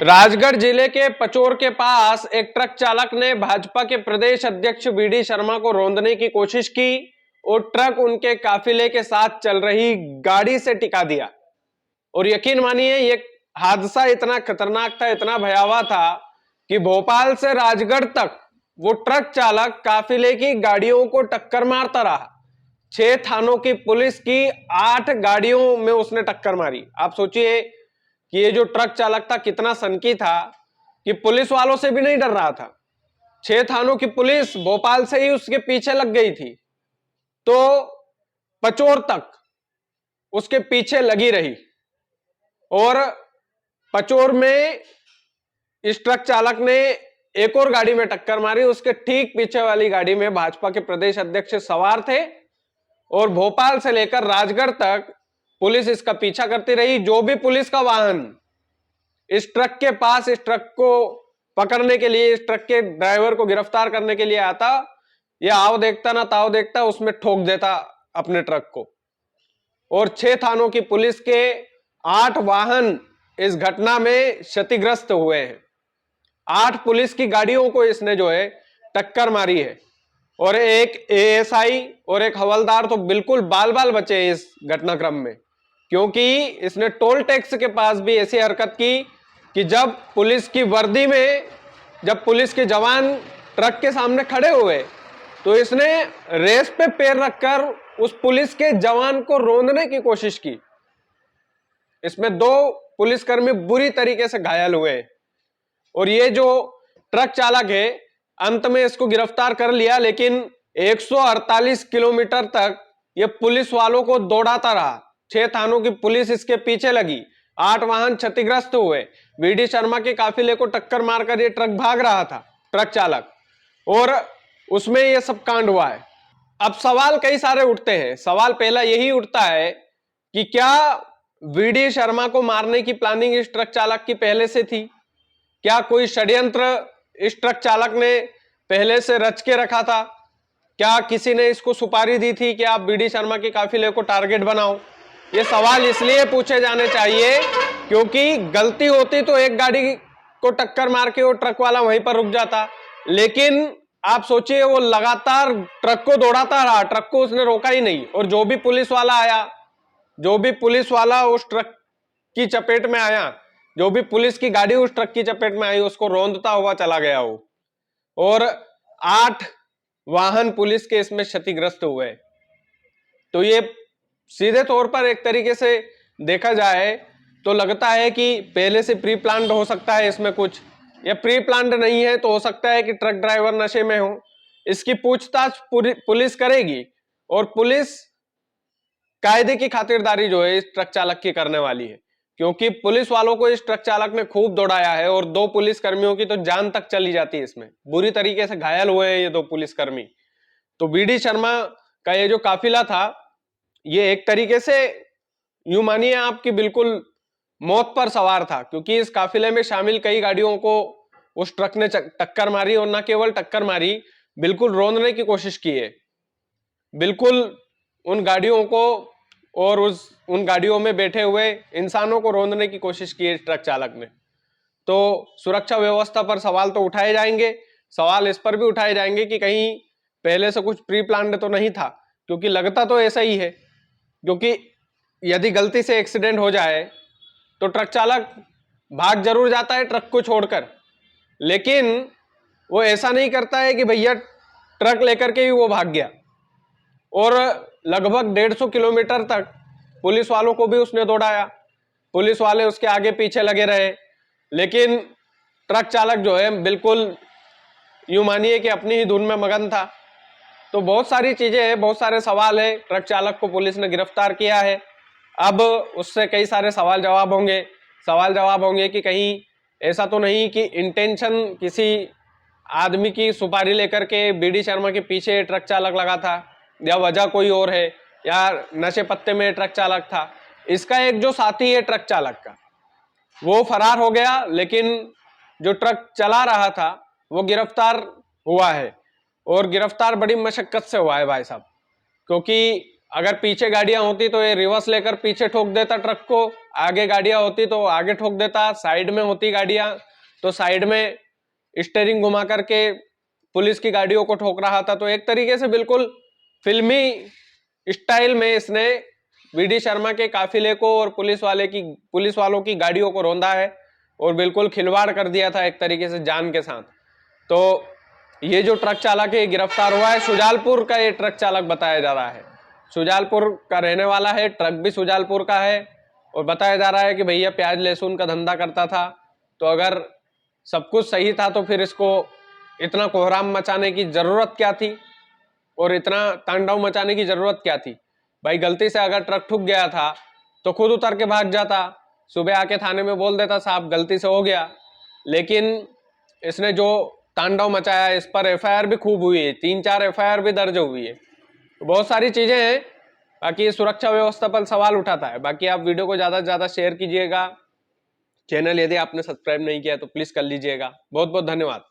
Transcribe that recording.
राजगढ़ जिले के पचोर के पास एक ट्रक चालक ने भाजपा के प्रदेश अध्यक्ष बीडी शर्मा को रौंदने की कोशिश की और ट्रक उनके काफिले के साथ चल रही गाड़ी से टिका दिया। और यकीन मानिए ये हादसा इतना खतरनाक था, इतना भयावह था कि भोपाल से राजगढ़ तक वो ट्रक चालक काफिले की गाड़ियों को टक्कर मारता रहा। 6 थानों की पुलिस की 8 गाड़ियों में उसने टक्कर मारी। आप सोचिए कि ये जो ट्रक चालक था कितना सनकी था कि पुलिस वालों से भी नहीं डर रहा था। 6 थानों की पुलिस भोपाल से ही उसके पीछे लग गई थी, तो पचोर तक उसके पीछे लगी रही। और पचोर में इस ट्रक चालक ने एक और गाड़ी में टक्कर मारी। उसके ठीक पीछे वाली गाड़ी में भाजपा के प्रदेश अध्यक्ष सवार थे और भोपाल से लेकर राजगढ़ तक पुलिस इसका पीछा करती रही। जो भी पुलिस का वाहन इस ट्रक के पास इस ट्रक को पकड़ने के लिए, इस ट्रक के ड्राइवर को गिरफ्तार करने के लिए आता, यह आओ देखता ना ताओ देखता, उसमें ठोक देता अपने ट्रक को। और 6 थानों की पुलिस के 8 वाहन इस घटना में क्षतिग्रस्त हुए हैं। 8 पुलिस की गाड़ियों को इसने जो है टक्कर मारी है। और एक एएसआई और एक हवलदार तो बिल्कुल बाल बाल बचे इस घटनाक्रम में, क्योंकि इसने टोल टैक्स के पास भी ऐसी हरकत की कि जब पुलिस की वर्दी में, जब पुलिस के जवान ट्रक के सामने खड़े हुए तो इसने रेस पे पैर रखकर उस पुलिस के जवान को रौंदने की कोशिश की। इसमें 2 पुलिसकर्मी बुरी तरीके से घायल हुए। और ये जो ट्रक चालक है, अंत में इसको गिरफ्तार कर लिया, लेकिन 148 किलोमीटर तक ये पुलिस वालों को दौड़ाता रहा। 6 थानों की पुलिस इसके पीछे लगी, 8 वाहन क्षतिग्रस्त हुए। बीडी शर्मा के काफिले को टक्कर मारकर ये ट्रक भाग रहा था, ट्रक चालक, और उसमें ये सब कांड हुआ है। अब सवाल कई सारे उठते हैं। सवाल पहला यही उठता है कि क्या बीडी शर्मा को मारने की प्लानिंग इस ट्रक चालक की पहले से थी? क्या कोई षड्यंत्र इस ट्रक चालक ने पहले से रच के रखा था? क्या किसी ने इसको सुपारी दी थी कि आप बीडी शर्मा के काफिले को टारगेट बनाओ? ये सवाल इसलिए पूछे जाने चाहिए क्योंकि गलती होती तो एक गाड़ी को टक्कर मार के वो ट्रक वाला वहीं पर रुक जाता, लेकिन आप सोचिए वो लगातार ट्रक को दौड़ाता रहा, ट्रक को उसने रोका ही नहीं। और जो भी पुलिस वाला आया, जो भी पुलिस वाला उस ट्रक की चपेट में आया, जो भी पुलिस की गाड़ी उस ट्रक की चपेट में आई, उसको रौंदता हुआ चला गया वो। और 8 वाहन पुलिस के इसमें क्षतिग्रस्त हुए। तो ये सीधे तौर पर एक तरीके से देखा जाए तो लगता है कि पहले से प्री प्लान्ड हो सकता है इसमें कुछ, या प्री प्लान्ड नहीं है तो हो सकता है कि ट्रक ड्राइवर नशे में हो। इसकी पूछताछ पुलिस करेगी और पुलिस कायदे की खातिरदारी जो है इस ट्रक चालक की करने वाली है, क्योंकि पुलिस वालों को इस ट्रक चालक ने खूब दौड़ाया है और 2 पुलिस कर्मियों की तो जान तक चली जाती है, इसमें बुरी तरीके से घायल हुए हैं ये 2 पुलिसकर्मी। तो बीडी शर्मा का ये जो काफिला था, ये एक तरीके से यूं मानिए आपकी बिल्कुल मौत पर सवार था, क्योंकि इस काफिले में शामिल कई गाड़ियों को उस ट्रक ने टक्कर मारी। और न केवल टक्कर मारी, बिल्कुल रौंदने की कोशिश की है। बिल्कुल उन गाड़ियों को और उन गाड़ियों में बैठे हुए इंसानों को रौंदने की कोशिश की है ट्रक चालक ने। तो सुरक्षा व्यवस्था पर सवाल तो उठाए जाएंगे। सवाल इस पर भी उठाए जाएंगे कि कहीं पहले से कुछ प्री प्लान्ड तो नहीं था, क्योंकि लगता तो ऐसा ही है। क्योंकि यदि गलती से एक्सीडेंट हो जाए तो ट्रक चालक भाग जरूर जाता है ट्रक को छोड़कर, लेकिन वो ऐसा नहीं करता है कि भैया ट्रक लेकर के ही वो भाग गया। और लगभग 150 किलोमीटर तक पुलिस वालों को भी उसने दौड़ाया, पुलिस वाले उसके आगे पीछे लगे रहे, लेकिन ट्रक चालक जो है बिल्कुल यूं मानिए कि अपनी ही धुन में मगन था। तो बहुत सारी चीजें हैं, बहुत सारे सवाल है। ट्रक चालक को पुलिस ने गिरफ्तार किया है, अब उससे कई सारे सवाल जवाब होंगे कि कहीं ऐसा तो नहीं कि इंटेंशन किसी आदमी की सुपारी लेकर के बीडी शर्मा के पीछे ट्रक चालक लगा था, या वजह कोई और है, या नशे पत्ते में ट्रक चालक था। इसका एक जो साथी है ट्रक चालक का, वो फरार हो गया, लेकिन जो ट्रक चला रहा था वो गिरफ्तार हुआ है। और गिरफ्तार बड़ी मशक्कत से हुआ है भाई साहब, क्योंकि अगर पीछे गाड़ियां होती तो ये रिवर्स लेकर पीछे ठोक देता ट्रक को, आगे गाड़ियां होती तो आगे ठोक देता, साइड में होती गाड़ियां तो साइड में स्टीयरिंग घुमा करके पुलिस की गाड़ियों को ठोक रहा था। तो एक तरीके से बिल्कुल फिल्मी स्टाइल में इसने वीडी शर्मा के काफिले को और पुलिस वालों की गाड़ियों को रौंदा है और बिल्कुल खिलवाड़ कर दिया था एक तरीके से जान के साथ। तो ये जो ट्रक चालक है गिरफ्तार हुआ है, शुजालपुर का ये ट्रक चालक बताया जा रहा है, शुजालपुर का रहने वाला है, ट्रक भी शुजालपुर का है और बताया जा रहा है कि भैया प्याज लहसुन का धंधा करता था। तो अगर सब कुछ सही था तो फिर इसको इतना कोहराम मचाने की जरूरत क्या थी और इतना तांडव मचाने की जरूरत क्या थी? भाई गलती से अगर ट्रक ठुक गया था तो खुद उतर के भाग जाता, सुबह आके थाने में बोल देता साहब गलती से हो गया। लेकिन इसने जो तांडव मचाया, इस पर एफआईआर भी खूब हुई है, 3-4 एफआईआर भी दर्ज हुई है। तो बहुत सारी चीजें हैं, बाकी सुरक्षा व्यवस्था पर सवाल उठाता है। बाकी आप वीडियो को ज्यादा से ज्यादा शेयर कीजिएगा, चैनल यदि आपने सब्सक्राइब नहीं किया तो प्लीज कर लीजिएगा। बहुत बहुत धन्यवाद।